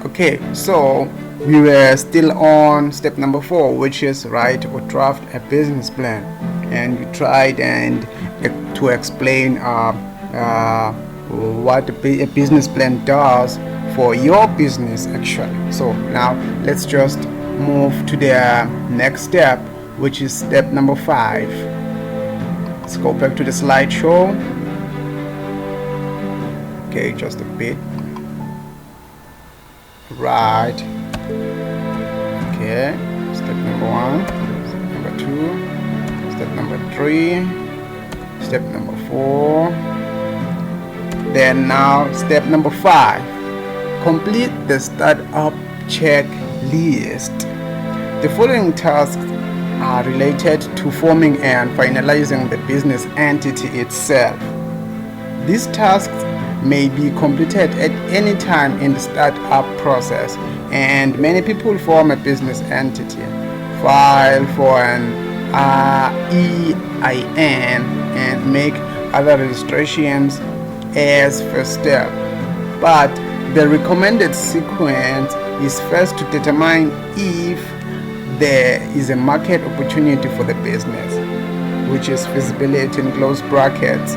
Okay, so we were still on step number 4, which is write or draft a business plan, and we tried and to explain what a business plan does for your business actually. So now let's just move to the next step, which is step number 5. Let's go back to the slideshow. Okay, just a bit. Right. Okay, step number 1, step number 2, step number 3, step number 4. Then now step number 5, complete the startup checklist. The following tasks are related to forming and finalizing the business entity itself. These tasks may be completed at any time in the startup process, and many people form a business entity, file for an EIN, and make other registrations as first step. But the recommended sequence is first to determine if there is a market opportunity for the business, which is feasibility in close brackets.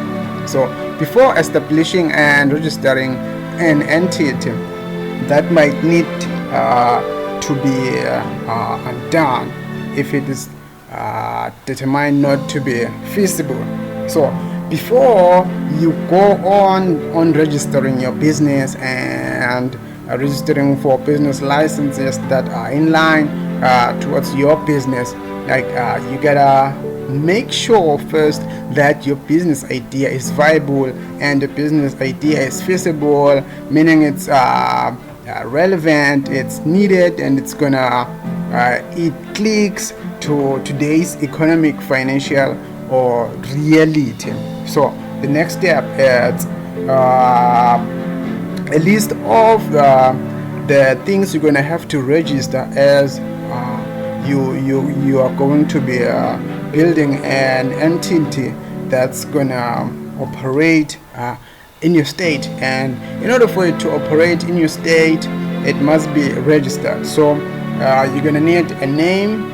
So before establishing and registering an entity, that might need to be undone if it is determined not to be feasible. So before you go on registering your business and registering for business licenses that are in line towards your business, like you gotta make sure first that your business idea is viable and the business idea is feasible, meaning it's relevant, it's needed, and it's gonna it clicks to today's economic, financial, or reality. So the next step is a list of the things you're gonna have to register as you are going to be building an entity that's gonna operate in your state, and in order for it to operate in your state, it must be registered. So you're gonna need a name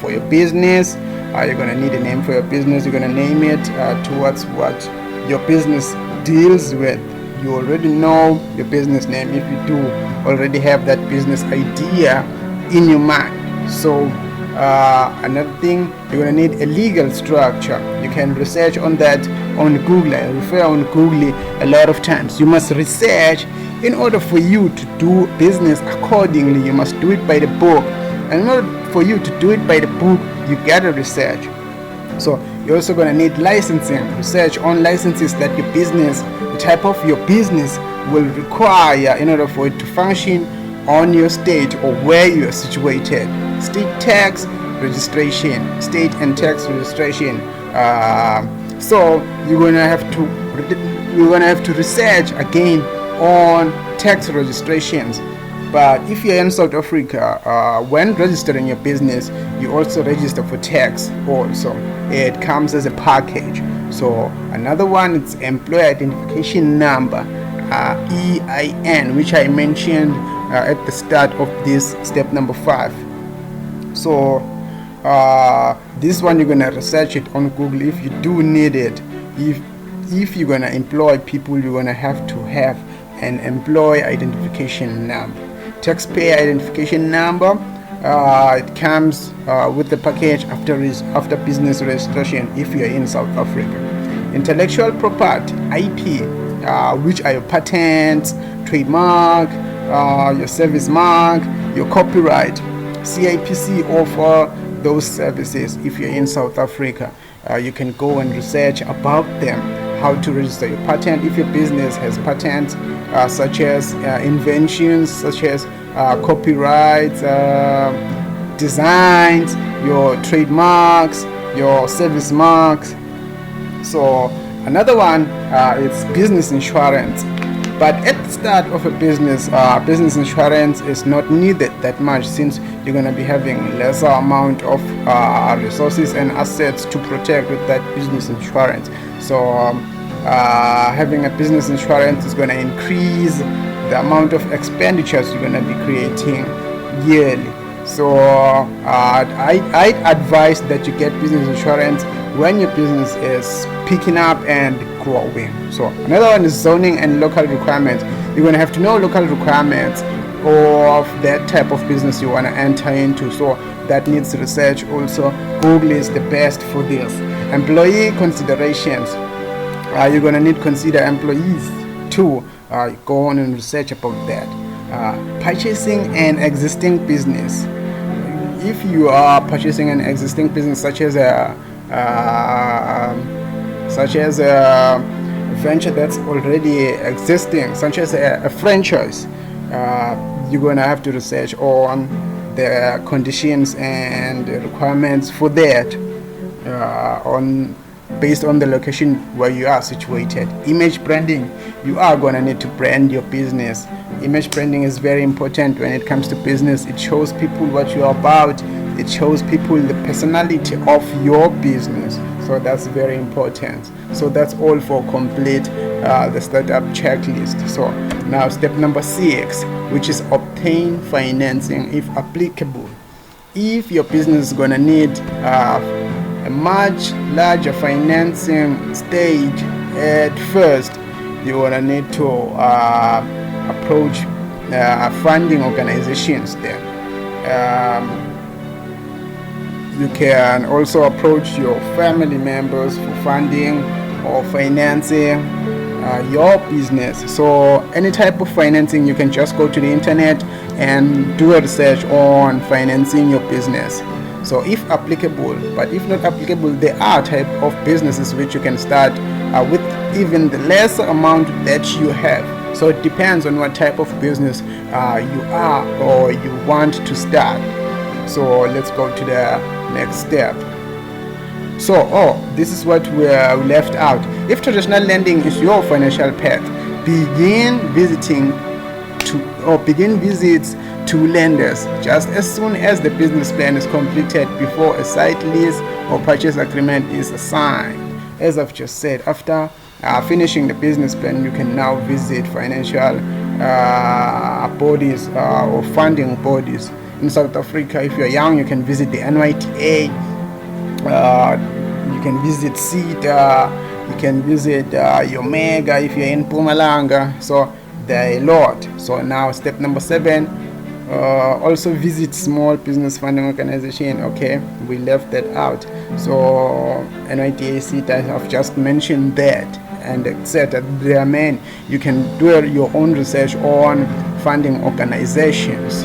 for your business. You're gonna need a name for your business. You're gonna name it towards what your business deals with. You already know your business name if you do already have that business idea in your mind. So another thing, you're gonna need a legal structure. You can research on that on Google. I refer on Google a lot of times. You must research in order for you to do business accordingly. You must do it by the book, and in order for you to do it by the book, you gotta research. So you're also gonna need licensing. Research on licenses that your business, the type of your business will require in order for it to function on your state or where you are situated. State tax registration, state and tax registration. So you're gonna have to research again on tax registrations. But if you're in South Africa, when registering your business, you also register for tax also. It comes as a package. So another one is employer identification number, EIN, which I mentioned at the start of this step number 5. So this one you're gonna research it on Google if you do need it. If you're gonna employ people, you're gonna have to have an employee identification number. Taxpayer identification number, it comes with the package after business registration if you are in South Africa. Intellectual property, IP, which are your patents, trademark, your service mark, your copyright. CIPC offer those services if you're in South Africa. You can go and research about them, how to register your patent if your business has patents such as inventions, such as copyrights, designs, your trademarks, your service marks. So another one is business insurance. But at the start of a business, business insurance is not needed that much, since you're going to be having lesser amount of resources and assets to protect with that business insurance. So having a business insurance is going to increase the amount of expenditures you're going to be creating yearly. So I'd advise that you get business insurance when your business is picking up and growing. So another one is zoning and local requirements. You're going to have to know local requirements of that type of business you want to enter into. So that needs research also. Google is the best for this. Employee considerations. You're going to need to consider employees too. Go on and research about that. Purchasing an existing business. If you are purchasing an existing business such as a venture that's already existing, such as a franchise, you're going to have to research on the conditions and requirements for that, based on the location where you are situated. Image branding. You are going to need to brand your business. Image branding is very important when it comes to business. It shows people what you are about. It shows people the personality of your business. So that's very important. So that's all for complete the startup checklist. So now step number 6, which is obtain financing if applicable. If your business is going to need a much larger financing stage at first, you're going to need to approach funding organizations there. You can also approach your family members for funding or financing your business. So any type of financing, you can just go to the internet and do a research on financing your business. So if applicable, but if not applicable, there are type of businesses which you can start with even the lesser amount that you have. So it depends on what type of business you are or you want to start. So let's go to the next step. So this is what we left out. If traditional lending is your financial path, begin visits to lenders just as soon as the business plan is completed, before a site lease or purchase agreement is signed. As I've just said, after finishing the business plan, you can now visit financial bodies or funding bodies. In South Africa, if you're young, you can visit the NYTA, you can visit CETA, you can visit Omega if you're in Mpumalanga. So there are a lot. So now step number 7, also visit small business funding organization. Okay, we left that out. So NYTA, CETA, I've just mentioned that, and etc. There are many. You can do your own research on funding organizations.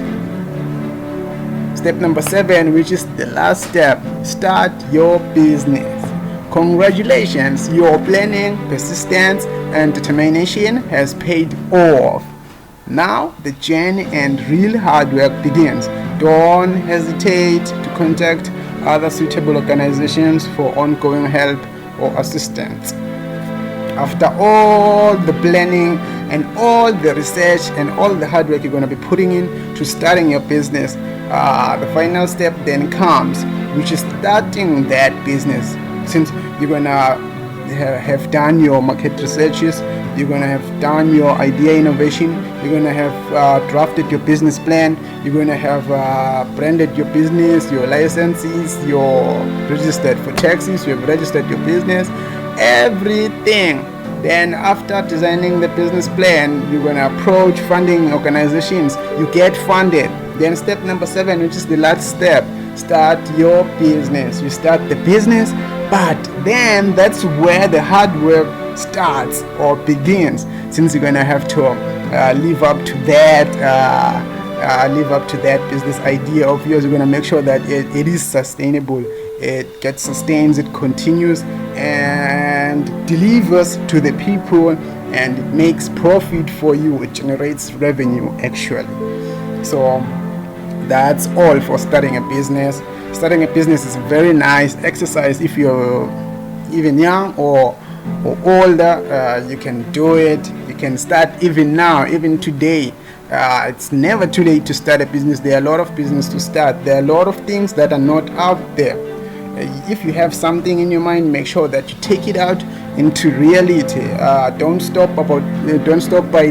Step number 7, which is the last step, start your business. Congratulations, your planning, persistence, and determination has paid off. Now the journey and real hard work begins. Don't hesitate to contact other suitable organizations for ongoing help or assistance. After all the planning and all the research and all the hard work you're going to be putting in to starting your business, the final step then comes, which is starting that business. Since you're going to have done your market researches, you're going to have done your idea innovation, you're going to have drafted your business plan, you're going to have branded your business, your licenses, you're registered for taxes, you have registered your business, everything. Then after designing the business plan, you're going to approach funding organizations, you get funded. Then step number 7, which is the last step, start your business. You start the business, but then that's where the hard work starts or begins, since you're going to have to live up to that business idea of yours. You're going to make sure that it is sustainable, it gets sustained, it continues and delivers to the people, and it makes profit for you, it generates revenue actually. So that's all for starting a business. Starting a business is a very nice exercise. If you're even young or older, you can do it. You can start even now, even today. It's never too late to start a business. There are a lot of business to start. There are a lot of things that are not out there, if you have something in your mind, make sure that you take it out into reality. Don't stop by